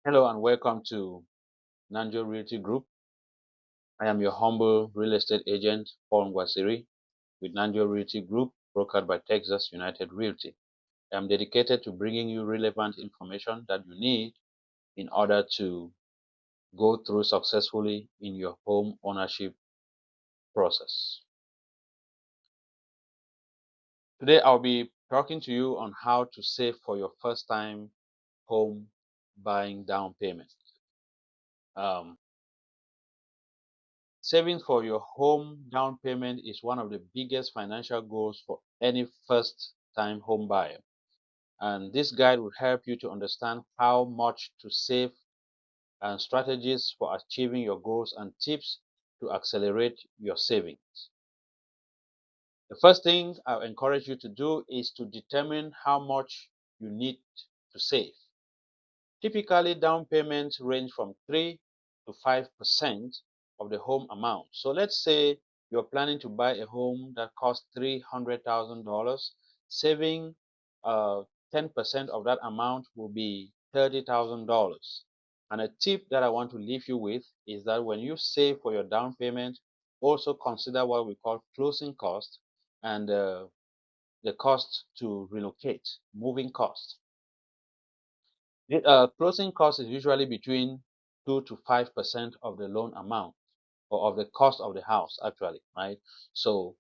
Hello and welcome to Nanjo Realty Group. I am your humble real estate agent, Paul Ngwasiri, with Nanjo Realty Group, brokered by Texas United Realty. I am dedicated to bringing you relevant information that you need in order to go through successfully in your home ownership process. Today, I'll be talking to you on how to save for your first time home buying down payment. Um, Saving for your home down payment is one of the biggest financial goals for any first time home buyer. And this guide will help you to understand how much to save and strategies for achieving your goals and tips to accelerate your savings. The first thing I encourage you to do is to determine how much you need to save. Typically, down payments range from 3 to 5% of the home amount. So let's say you're planning to buy a home that costs $300,000. Saving 10% of that amount will be $30,000. And a tip that I want to leave you with is that when you save for your down payment, also consider what we call closing costs and the cost to relocate, moving costs. Closing cost is usually between 2 to 5% of the loan amount or of the cost of the house, actually, right? So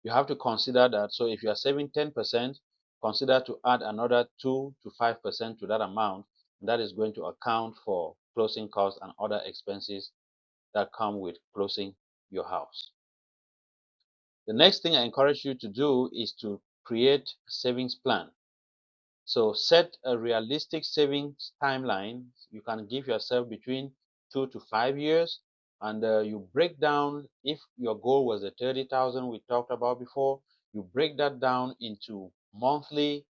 you have to consider that. So if you are saving 10%, consider to add another 2 to 5% to that amount. And that is going to account for closing costs and other expenses that come with closing your house. The next thing I encourage you to do is to create a savings plan. So set a realistic savings timeline. You can give yourself between 2 to 5 years, and you break down if your goal was the 30,000 we talked about before. You break that down into monthly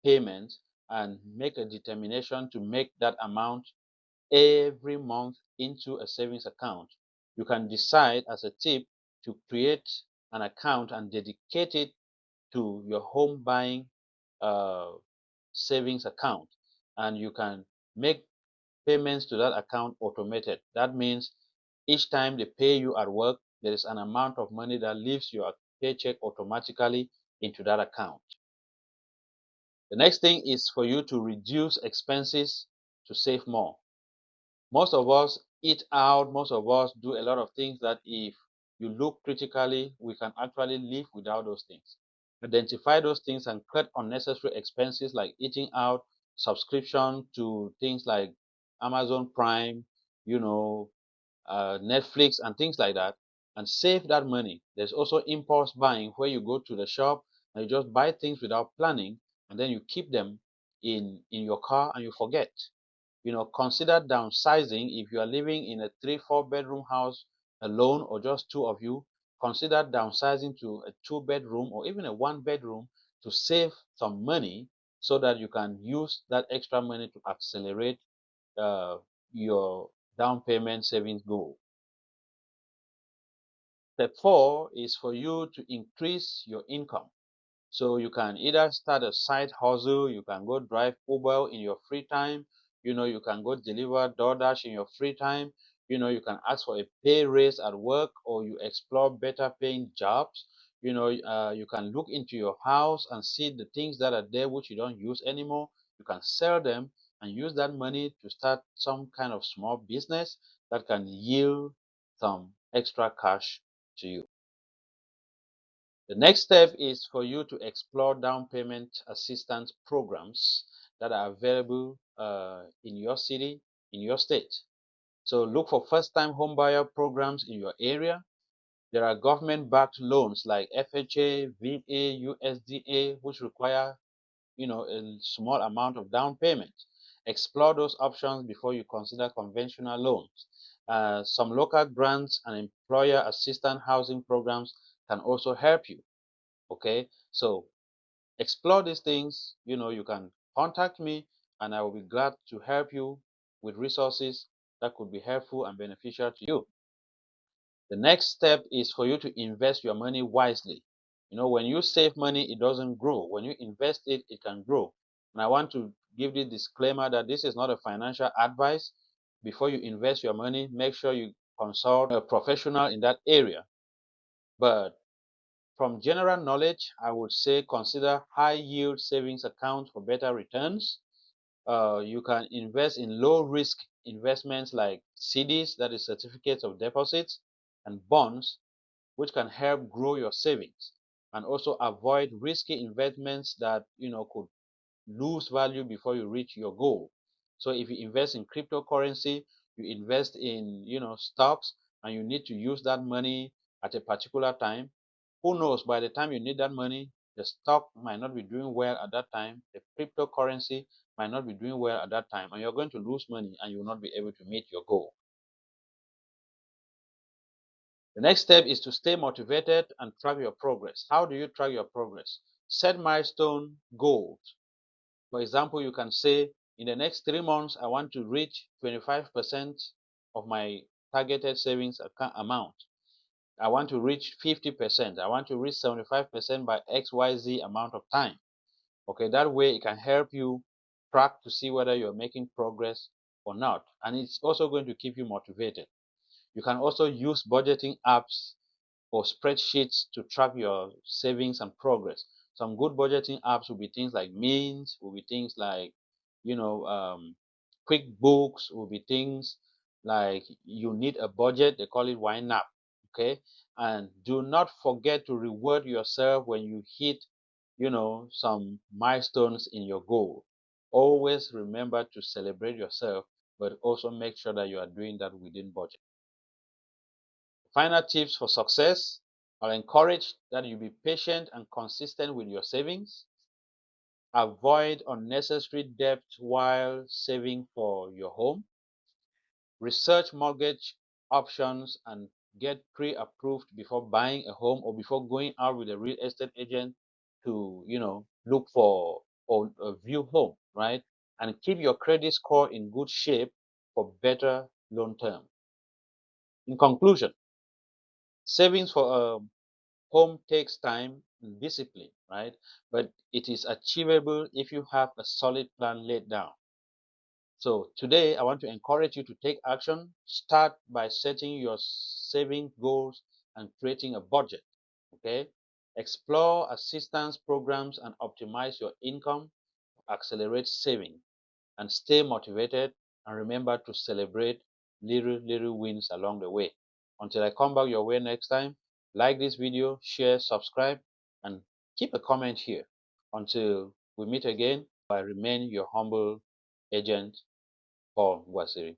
payments and make a determination to make that amount every month into a savings account. You can decide as a tip to create an account and dedicate it to your home buying uh, savings account, and you can make payments to that account automated. That means each time they pay you at work, there is an amount of money that leaves your paycheck automatically into that account. The next thing is for you to reduce expenses to save more. Most of us eat out, most of us do a lot of things that if you look critically, we can actually live without those things. Identify those things and cut unnecessary expenses like eating out, subscription to things like Amazon Prime, you know, Netflix, and things like that, and save that money. There's also impulse buying where you go to the shop and you just buy things without planning, and then you keep them in your car and you forget. Consider downsizing. If you are living in a 3 4 bedroom house alone or just two of you, consider downsizing to a 2 bedroom or even a 1 bedroom to save some money so that you can use that extra money to accelerate uh, your down payment savings goal. Step 4 is for you to increase your income. So you can either start a side hustle, you can go drive Uber in your free time, you can go deliver DoorDash in your free time, you can ask for a pay raise at work or you explore better paying jobs. You can look into your house and see the things that are there which you don't use anymore. You can sell them and use that money to start some kind of small business that can yield some extra cash to you. The next step is for you to explore down payment assistance programs that are available in your city, in your state. So look for first-time homebuyer programs in your area. There are government-backed loans like FHA, VA, USDA, which require, a small amount of down payment. Explore those options before you consider conventional loans. Some local grants and employer assistance housing programs can also help you. Okay, so explore these things. You can contact me and I will be glad to help you with resources that could be helpful and beneficial to you. The next step is for you to invest your money wisely. When you save money, it doesn't grow. When you invest it, it can grow. And I want to give this disclaimer that this is not a financial advice. Before you invest your money, make sure you consult a professional in that area. But from general knowledge, I would say consider high yield savings accounts for better returns. You can invest in low risk investments like CDs, that is certificates of deposits, and bonds, which can help grow your savings, and also avoid risky investments that could lose value before you reach your goal. So if you invest in cryptocurrency, you invest in stocks, and you need to use that money at a particular time, who knows, by the time you need that money, the stock might not be doing well at that time, the cryptocurrency might not be doing well at that time, and you're going to lose money and you will not be able to meet your goal. The next step is to stay motivated and track your progress. How do you track your progress? Set milestone goals. For example, you can say, in the next 3 months, I want to reach 25% of my targeted savings amount. I want to reach 50%. I want to reach 75% by XYZ amount of time. Okay, that way it can help you track to see whether you're making progress or not. And it's also going to keep you motivated. You can also use budgeting apps or spreadsheets to track your savings and progress. Some good budgeting apps will be things like Mint, will be things like, you know, um, QuickBooks, will be things like You Need a Budget, they call it YNAB. Okay, and do not forget to reward yourself when you hit, some milestones in your goal. Always remember to celebrate yourself, but also make sure that you are doing that within budget. Final tips for success: I'll encourage that you be patient and consistent with your savings. Avoid unnecessary debt while saving for your home. Research mortgage options and get pre-approved before buying a home or before going out with a real estate agent to, look for or view home, right? And keep your credit score in good shape for better loan term. In conclusion, savings for a home takes time and discipline, right? But it is achievable if you have a solid plan laid down. So today, I want to encourage you to take action. Start by setting your saving goals and creating a budget. Okay? Explore assistance programs and optimize your income, accelerate saving, and stay motivated. And remember to celebrate little wins along the way. Until I come back your way next time, like this video, share, subscribe, and keep a comment here. Until we meet again, I remain your humble agent, Paul Waziri.